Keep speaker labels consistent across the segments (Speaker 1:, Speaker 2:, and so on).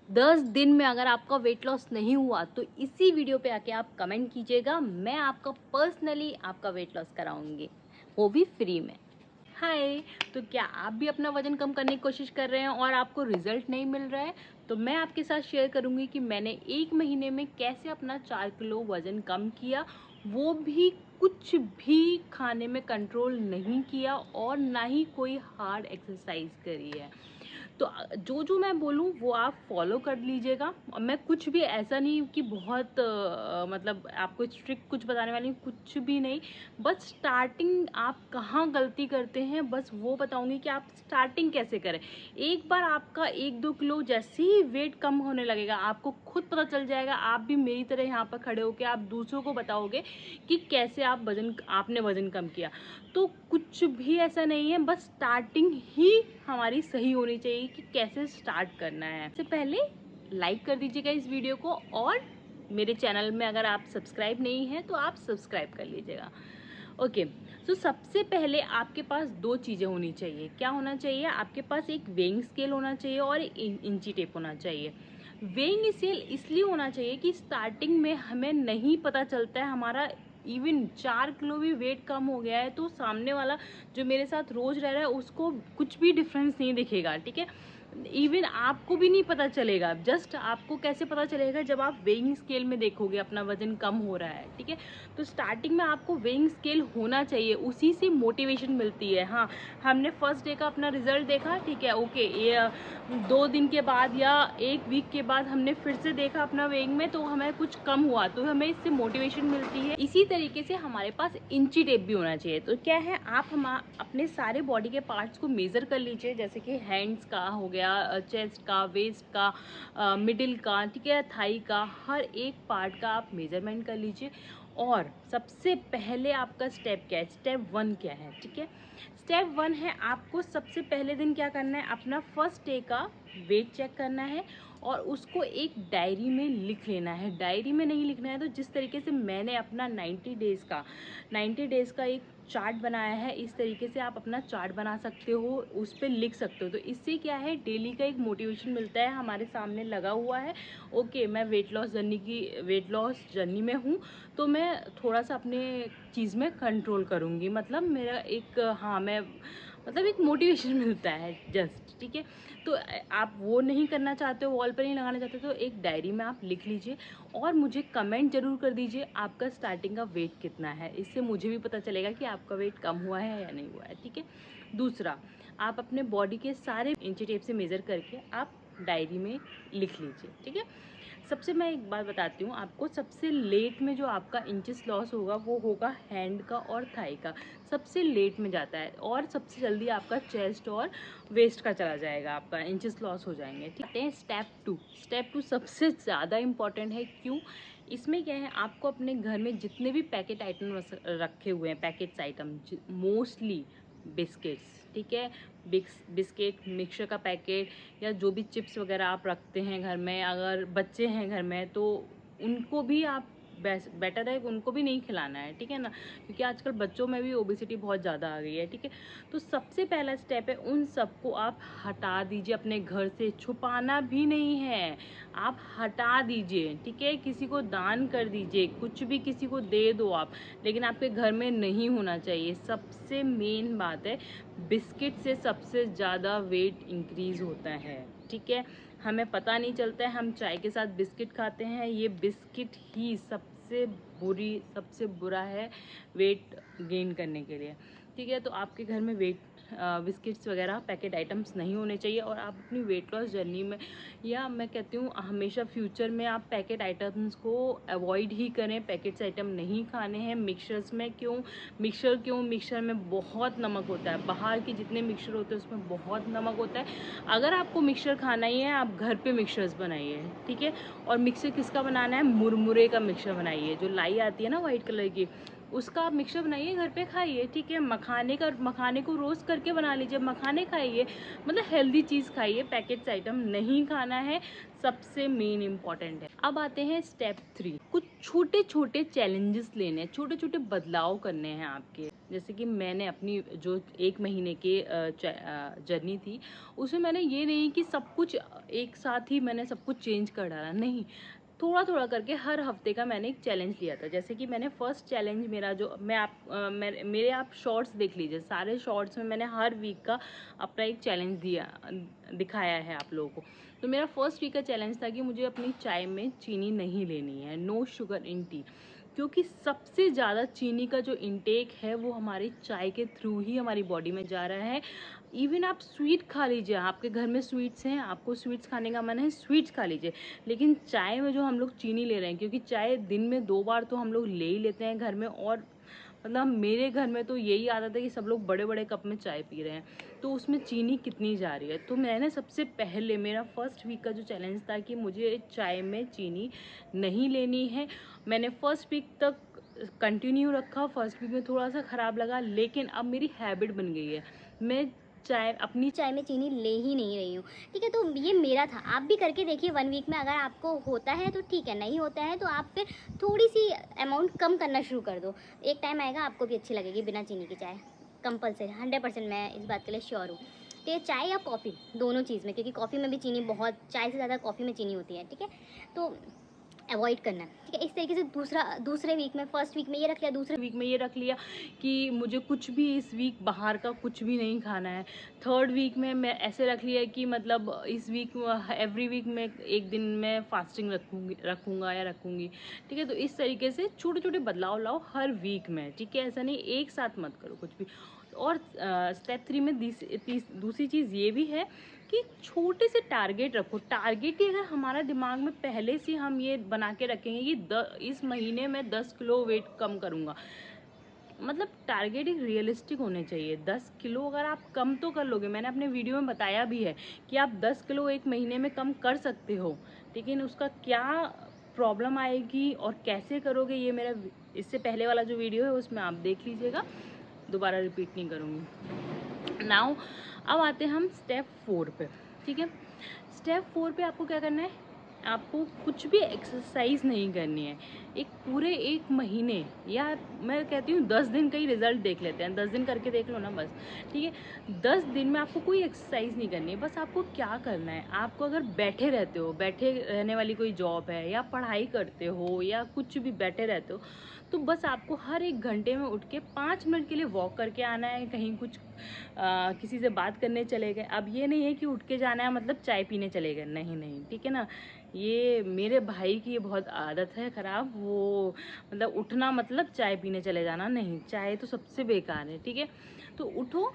Speaker 1: 10 दिन में अगर आपका वेट लॉस नहीं हुआ तो इसी वीडियो पे आके आप कमेंट कीजिएगा, मैं आपका पर्सनली आपका वेट लॉस कराऊंगी, वो भी फ्री में। हाय, तो क्या आप भी अपना वजन कम करने की कोशिश कर रहे हैं और आपको रिजल्ट नहीं मिल रहा है? तो मैं आपके साथ शेयर करूंगी कि मैंने 1 महीने में कैसे अपना 4 किलो वजन कम किया, वो भी कुछ भी खाने में कंट्रोल नहीं किया और ना ही कोई हार्ड एक्सरसाइज करी है। तो जो जो मैं बोलूँ वो आप फॉलो कर लीजिएगा। और मैं कुछ भी ऐसा नहीं कि बहुत मतलब आपको स्ट्रिक्ट कुछ बताने वाली हूँ, कुछ भी नहीं। बस स्टार्टिंग आप कहाँ गलती करते हैं बस वो बताऊंगी कि आप स्टार्टिंग कैसे करें। एक बार आपका 1-2 किलो जैसे ही वेट कम होने लगेगा आपको खुद पता चल जाएगा। आप भी मेरी तरह यहाँ पर खड़े होकर आप दूसरों को बताओगे कि कैसे आपने वजन कम किया। तो कुछ भी ऐसा नहीं है, बस स्टार्टिंग ही हमारी सही होनी चाहिए कि कैसे स्टार्ट करना है। सबसे पहले लाइक कर दीजिएगा इस वीडियो को, और मेरे चैनल में अगर आप सब्सक्राइब नहीं हैं तो आप सब्सक्राइब कर लीजिएगा। ओके, तो सबसे पहले आपके पास 2 चीज़ें होनी चाहिए। क्या होना चाहिए? आपके पास एक वेइंग स्केल होना चाहिए और एक इंची टेप होना चाहिए। वेइंग स्केल इसलिए होना चाहिए कि स्टार्टिंग में हमें नहीं पता चलता है, हमारा इवन 4 किलो भी वेट कम हो गया है तो सामने वाला जो मेरे साथ रोज रह रहा है उसको कुछ भी डिफरेंस नहीं दिखेगा, ठीक है। इवन आपको भी नहीं पता चलेगा। जस्ट आपको कैसे पता चलेगा? जब आप वेइंग स्केल में देखोगे अपना वजन कम हो रहा है, ठीक है। तो स्टार्टिंग में आपको वेइंग स्केल होना चाहिए, उसी से मोटिवेशन मिलती है। हाँ, हमने फर्स्ट डे का अपना रिजल्ट देखा, ठीक है, ओके, ये 2 दिन के बाद या 1 वीक के बाद हमने फिर से देखा अपना वेइंग में तो हमें कुछ कम हुआ, तो हमें इससे मोटिवेशन मिलती है। इसी तरीके से हमारे पास इंची टेप भी होना चाहिए। तो क्या है, आप हम अपने सारे बॉडी के पार्ट्स को मेजर कर लीजिए, जैसे कि हैंड्स का हो गया, चेस्ट का, वेस्ट का, मिडिल का, ठीक है, थाई का, हर एक पार्ट का आप मेजरमेंट कर लीजिए। और सबसे पहले आपका स्टेप क्या है? स्टेप 1 क्या है? ठीक है, स्टेप 1 है आपको सबसे पहले दिन क्या करना है, अपना फर्स्ट डे का वेट चेक करना है और उसको एक डायरी में लिख लेना है। डायरी में नहीं लिखना है तो जिस तरीके से मैंने अपना 90 डेज़ का एक चार्ट बनाया है, इस तरीके से आप अपना चार्ट बना सकते हो, उस पर लिख सकते हो। तो इससे क्या है, डेली का एक मोटिवेशन मिलता है, हमारे सामने लगा हुआ है। ओके, मैं वेट लॉस जर्नी में हूँ तो मैं थोड़ा सा अपने चीज़ में कंट्रोल करूँगी, मतलब मेरा एक, हाँ, मैं मतलब एक मोटिवेशन मिलता है जस्ट, ठीक है। तो आप वो नहीं करना चाहते हो, वॉल पर नहीं लगाना चाहते तो एक डायरी में आप लिख लीजिए और मुझे कमेंट जरूर कर दीजिए आपका स्टार्टिंग का वेट कितना है। इससे मुझे भी पता चलेगा कि आपका वेट कम हुआ है या नहीं हुआ है, ठीक है। दूसरा, आप अपने बॉडी के सारे इंची टेप से मेज़र करके आप डायरी में लिख लीजिए, ठीक है। सबसे मैं एक बात बताती हूँ आपको, सबसे लेट में जो आपका इंचेस लॉस होगा वो होगा हैंड का और थाई का, सबसे लेट में जाता है। और सबसे जल्दी आपका चेस्ट और वेस्ट का चला जाएगा, आपका इंचेस लॉस हो जाएंगे, ठीक है। स्टेप टू सबसे ज़्यादा इम्पॉर्टेंट है। क्यों? इसमें क्या है, आपको अपने घर में जितने भी पैकेट आइटम रखे हुए हैं, पैकेट्स आइटम, मोस्टली बिस्किट्स, ठीक है, बिस्किट, मिक्सचर का पैकेट या जो भी चिप्स वगैरह आप रखते हैं घर में, अगर बच्चे हैं घर में तो उनको भी आप बेटर है उनको भी नहीं खिलाना है, ठीक है ना, क्योंकि आजकल बच्चों में भी ओबेसिटी बहुत ज़्यादा आ गई है, ठीक है। तो सबसे पहला स्टेप है, उन सबको आप हटा दीजिए अपने घर से, छुपाना भी नहीं है, आप हटा दीजिए, ठीक है। किसी को दान कर दीजिए, कुछ भी किसी को दे दो आप, लेकिन आपके घर में नहीं होना चाहिए। सबसे मेन बात है, बिस्किट से सबसे ज़्यादा वेट इंक्रीज़ होता है, ठीक है। हमें पता नहीं चलता है, हम चाय के साथ बिस्किट खाते हैं, ये बिस्किट ही सबसे बुरा है वेट गेन करने के लिए, ठीक है। तो आपके घर में बिस्किट्स वगैरह पैकेट आइटम्स नहीं होने चाहिए। और आप अपनी वेट लॉस जर्नी में, या मैं कहती हूँ हमेशा फ्यूचर में, आप पैकेट आइटम्स को अवॉइड ही करें, पैकेट्स आइटम नहीं खाने हैं। मिक्सचर्स में मिक्सचर में बहुत नमक होता है, बाहर के जितने मिक्सचर होते हैं उसमें बहुत नमक होता है। अगर आपको मिक्सचर खाना ही है, आप घर पे मिक्सचर्स बनाइए, ठीक है। और मिक्सचर किसका बनाना है? मुरमुरे का मिक्सचर बनाइए, जो लाई आती है ना वाइट कलर की, उसका आप मिक्सचर बनाइए, घर पे खाइए, ठीक है। मखाने को रोस्ट करके बना लीजिए, मखाने खाइए, मतलब हेल्दी चीज़ खाइए, पैकेट्स आइटम नहीं खाना है, सबसे मेन इम्पॉर्टेंट है। अब आते हैं स्टेप 3, कुछ छोटे छोटे चैलेंजेस लेने हैं, छोटे छोटे बदलाव करने हैं आपके। जैसे कि मैंने अपनी जो 1 महीने के जर्नी थी, उसमें मैंने ये नहीं कि सब कुछ एक साथ ही मैंने सब कुछ चेंज कर डाला, नहीं। थोड़ा-थोड़ा करके हर हफ्ते का मैंने एक चैलेंज लिया था। जैसे कि मैंने फर्स्ट चैलेंज मेरा जो मेरे आप शॉर्ट्स देख लीजिए, सारे शॉर्ट्स में मैंने हर वीक का अपना एक चैलेंज दिखाया है आप लोगों को। तो मेरा फर्स्ट वीक का चैलेंज था कि मुझे अपनी चाय में चीनी नहीं लेनी है, नो शुगर इन टी। क्योंकि सबसे ज़्यादा चीनी का जो इंटेक है वो हमारी चाय के थ्रू ही हमारी बॉडी में जा रहा है। इवन आप स्वीट खा लीजिए, आपके घर में स्वीट्स हैं, आपको स्वीट्स खाने का मन है, स्वीट्स खा लीजिए, लेकिन चाय में जो हम लोग चीनी ले रहे हैं, क्योंकि चाय दिन में 2 बार तो हम लोग ले ही लेते हैं घर में, और मतलब मेरे घर में तो यही आदत है कि सब लोग बड़े बड़े कप में चाय पी रहे हैं, तो उसमें चीनी कितनी जा रही है। तो मैंने सबसे पहले मेरा फर्स्ट वीक का जो चैलेंज था कि मुझे चाय में चीनी नहीं लेनी है। मैंने फर्स्ट वीक तक कंटिन्यू रखा। फर्स्ट वीक में थोड़ा सा ख़राब लगा, लेकिन अब मेरी हैबिट बन गई है, मैं अपनी चाय में चीनी ले ही नहीं रही हूँ। ठीक है, तो ये मेरा था, आप भी करके देखिए 1 वीक में। अगर आपको होता है तो ठीक है, नहीं होता है तो आप फिर थोड़ी सी अमाउंट कम करना शुरू कर दो। एक टाइम आएगा आपको भी अच्छी लगेगी बिना चीनी की चाय, कंपलसरी 100%, मैं इस बात के लिए श्योर हूँ। तो ये चाय या कॉफ़ी दोनों चीज़ में, क्योंकि कॉफ़ी में भी चीनी बहुत, चाय से ज़्यादा कॉफ़ी में चीनी होती है। ठीक है, तो अवॉइड करना है। ठीक है, इस तरीके से दूसरे वीक में, फर्स्ट वीक में ये रख लिया, दूसरे वीक में ये रख लिया कि मुझे कुछ भी इस वीक बाहर का कुछ भी नहीं खाना है। थर्ड वीक में मैं ऐसे रख लिया कि मतलब इस वीक एवरी वीक में एक दिन मैं फास्टिंग रखूँगा या रखूँगी। ठीक है, तो इस तरीके से छोटे छोटे बदलाव लाओ हर वीक में। ठीक है, ऐसा नहीं एक साथ मत करो कुछ भी। और स्टेप 3 में दूसरी चीज़ ये भी है कि छोटे से टारगेट रखो। टारगेट ही अगर हमारा दिमाग में पहले से हम ये बना के रखेंगे कि इस महीने में 10 किलो वेट कम करूँगा, मतलब टारगेट एक रियलिस्टिक होने चाहिए। 10 किलो अगर आप कम तो कर लोगे, मैंने अपने वीडियो में बताया भी है कि आप 10 किलो एक महीने में कम कर सकते हो, लेकिन उसका क्या प्रॉब्लम आएगी और कैसे करोगे, ये मेरा इससे पहले वाला जो वीडियो है उसमें आप देख लीजिएगा, दोबारा रिपीट नहीं करूँगी। नाउ अब आते हैं हम स्टेप 4 पे। ठीक है, स्टेप 4 पे आपको क्या करना है, आपको कुछ भी एक्सरसाइज नहीं करनी है। एक पूरे 1 महीने, या मैं कहती हूँ 10 दिन का ही रिजल्ट देख लेते हैं, 10 दिन करके देख लो ना बस। ठीक है, 10 दिन में आपको कोई एक्सरसाइज नहीं करनी है। बस आपको क्या करना है, आपको अगर बैठे रहते हो, बैठे रहने वाली कोई जॉब है या पढ़ाई करते हो या कुछ भी बैठे रहते हो, तो बस आपको हर 1 घंटे में उठ के 5 मिनट के लिए वॉक करके आना है। कहीं कुछ किसी से बात करने चले गए। अब ये नहीं है कि उठ के जाना है मतलब चाय पीने चले गए, नहीं नहीं, ठीक है ना। ये मेरे भाई की ये बहुत आदत है ख़राब, वो मतलब उठना मतलब चाय पीने चले जाना, नहीं, चाय तो सबसे बेकार है। ठीक है, तो उठो,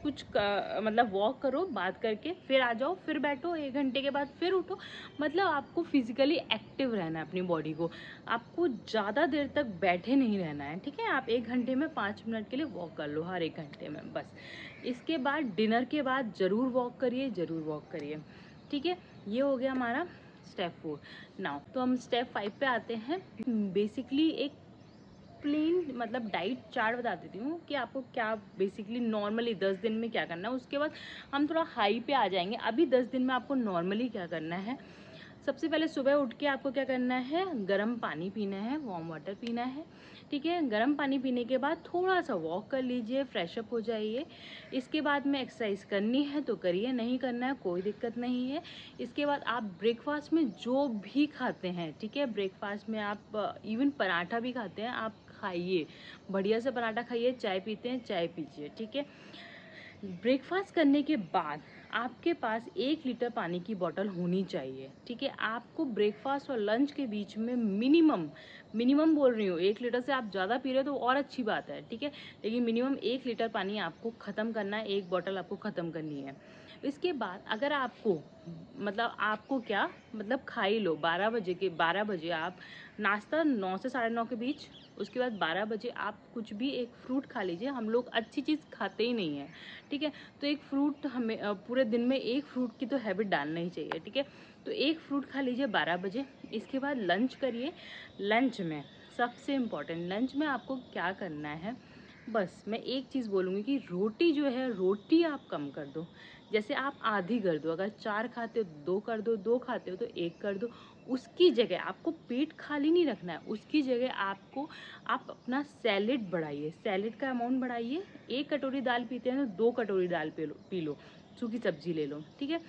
Speaker 1: मतलब वॉक करो, बात करके फिर आ जाओ, फिर बैठो, 1 घंटे के बाद फिर उठो। मतलब आपको फिजिकली एक्टिव रहना है अपनी बॉडी को, आपको ज़्यादा देर तक बैठे नहीं रहना है। ठीक है, आप 1 घंटे में 5 मिनट के लिए वॉक कर लो, हर 1 घंटे में बस। इसके बाद डिनर के बाद ज़रूर वॉक करिए, ज़रूर वॉक करिए। ठीक है, ये हो गया हमारा स्टेप 4। नाउ तो हम स्टेप 5 पे आते हैं। बेसिकली एक प्लेन मतलब डाइट चार्ट बता देती हूँ कि आपको क्या बेसिकली नॉर्मली 10 दिन में क्या करना है। उसके बाद हम थोड़ा हाई पे आ जाएंगे। अभी 10 दिन में आपको नॉर्मली क्या करना है, सबसे पहले सुबह उठ के आपको क्या करना है, गर्म पानी पीना है, वार्म वाटर पीना है। ठीक है, गर्म पानी पीने के बाद थोड़ा सा वॉक कर लीजिए, फ्रेश अप हो जाइए। इसके बाद में एक्सरसाइज करनी है तो करिए, नहीं करना है कोई दिक्कत नहीं है। इसके बाद आप ब्रेकफास्ट में जो भी खाते हैं, ठीक है, ब्रेकफास्ट में आप इवन पराठा भी खाते हैं, आप खाइए, बढ़िया से पराठा खाइए। चाय पीते हैं, चाय पीजिए। ठीक है, ब्रेकफास्ट करने के बाद आपके पास 1 लीटर पानी की बोतल होनी चाहिए। ठीक है, आपको ब्रेकफास्ट और लंच के बीच में मिनिमम बोल रही हूँ, 1 लीटर से आप ज़्यादा पी रहे हो तो और अच्छी बात है। ठीक है, लेकिन मिनिमम 1 लीटर पानी आपको ख़त्म करना है, 1 बोतल आपको ख़त्म करनी है। इसके बाद अगर आपको मतलब आपको क्या मतलब खा ही लो, 12 बजे आप नाश्ता, 9 से 9:30 के बीच, उसके बाद 12 बजे आप कुछ भी एक फ्रूट खा लीजिए। हम लोग अच्छी चीज़ खाते ही नहीं हैं। ठीक है, तो एक फ्रूट हमें पूरे दिन में 1 फ्रूट की तो हैबिट डालना ही चाहिए। ठीक है, तो 1 फ्रूट खा लीजिए 12 बजे। इसके बाद लंच करिए। लंच में सबसे इम्पॉर्टेंट, लंच में आपको क्या करना है, बस मैं एक चीज़ बोलूँगी कि रोटी जो है, रोटी आप कम कर दो। जैसे आप आधी कर दो, अगर 4 खाते हो 2 कर दो, 2 खाते हो तो 1 कर दो। उसकी जगह आपको पेट खाली नहीं रखना है, उसकी जगह आप अपना सैलेड बढ़ाइए, सैलेड का अमाउंट बढ़ाइए। 1 कटोरी दाल पीते हैं तो 2 कटोरी दाल पी लो, सूखी सब्जी ले लो, ठीक है,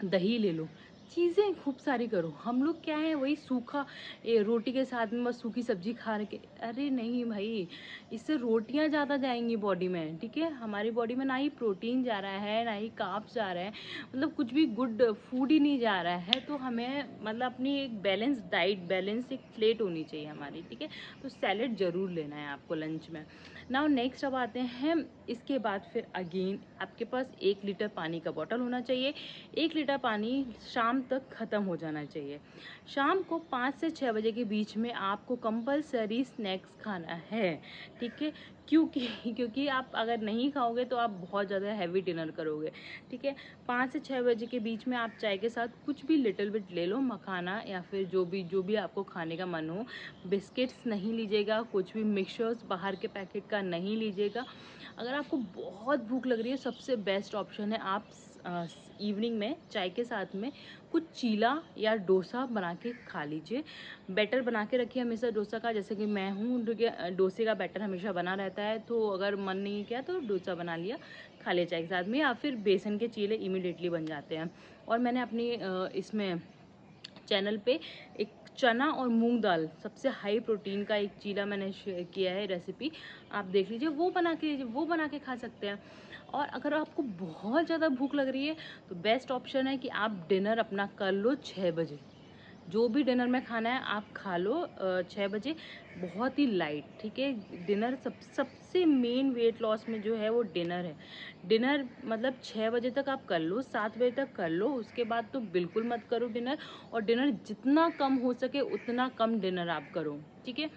Speaker 1: दही ले लो, चीज़ें खूब सारी करो। हम लोग क्या है, वही सूखा रोटी के साथ में बस सूखी सब्जी खा के, अरे नहीं भाई, इससे रोटियां ज़्यादा जाएंगी बॉडी में, ठीक है। हमारी बॉडी में ना ही प्रोटीन जा रहा है, ना ही कार्ब्स जा रहा है, मतलब कुछ भी गुड फूड ही नहीं जा रहा है। तो हमें मतलब अपनी एक बैलेंस डाइट, बैलेंस एक प्लेट होनी चाहिए हमारी, ठीक है। तो सैलेड ज़रूर लेना है आपको लंच में। नाउ नेक्स्ट अब आते हैं, इसके बाद फिर अगेन आपके पास 1 लीटर पानी का बॉटल होना चाहिए। 1 लीटर पानी शाम तक ख़त्म हो जाना चाहिए। शाम को 5 से 6 बजे के बीच में आपको कंपलसरी स्नैक्स खाना है, ठीक है। क्योंकि क्योंकि आप अगर नहीं खाओगे तो आप बहुत ज़्यादा हैवी डिनर करोगे, ठीक है। 5 से 6 बजे के बीच में आप चाय के साथ कुछ भी लिटिल बिट ले लो, मखाना या फिर जो भी आपको खाने का मन हो। बिस्किट्स नहीं लीजिएगा, कुछ भी मिक्सचर्स बाहर के पैकेट का नहीं लीजिएगा। अगर आपको बहुत भूख लग रही है, सबसे बेस्ट ऑप्शन है आप इवनिंग में चाय के साथ में कुछ चीला या डोसा बना के खा लीजिए। बैटर बना के रखिए हमेशा डोसा का, जैसे कि मैं हूँ, डोसे का बैटर हमेशा बना रहता है। तो अगर मन नहीं किया तो डोसा बना लिया, खा लिया चाय के साथ में, या फिर बेसन के चीले इमीडिएटली बन जाते हैं। और मैंने अपनी इसमें चैनल पे एक चना और मूंग दाल सबसे हाई प्रोटीन का एक चीला मैंने शेयर किया है रेसिपी, आप देख लीजिए, वो बना के खा सकते हैं। और अगर आपको बहुत ज़्यादा भूख लग रही है तो बेस्ट ऑप्शन है कि आप डिनर अपना कर लो 6 बजे। जो भी डिनर में खाना है आप खा लो 6 बजे, बहुत ही लाइट, ठीक है। डिनर सबसे मेन वेट लॉस में जो है वो डिनर है। डिनर मतलब 6 बजे तक आप कर लो, 7 बजे तक कर लो, उसके बाद तो बिल्कुल मत करो डिनर। और डिनर जितना कम हो सके उतना कम डिनर आप करो, ठीक है।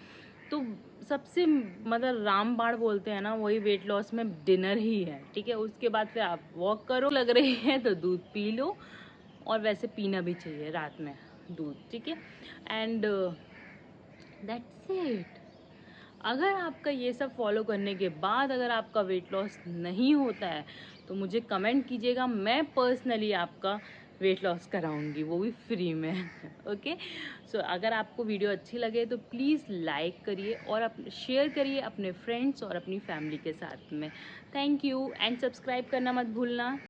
Speaker 1: तो सबसे मतलब रामबाण बोलते हैं ना, वही वेट लॉस में डिनर ही है, ठीक है। उसके बाद फिर आप वॉक करो, लग रही है तो दूध पी लो, और वैसे पीना भी चाहिए रात में दूध, ठीक है। And that's it. अगर आपका ये सब फॉलो करने के बाद अगर आपका वेट लॉस नहीं होता है तो मुझे कमेंट कीजिएगा, मैं पर्सनली आपका वेट लॉस कराऊंगी, वो भी फ्री में। ओके, सो अगर आपको वीडियो अच्छी लगे तो प्लीज़ लाइक करिए और शेयर करिए अपने फ्रेंड्स और अपनी फैमिली के साथ में। थैंक यू, एंड सब्सक्राइब करना मत भूलना।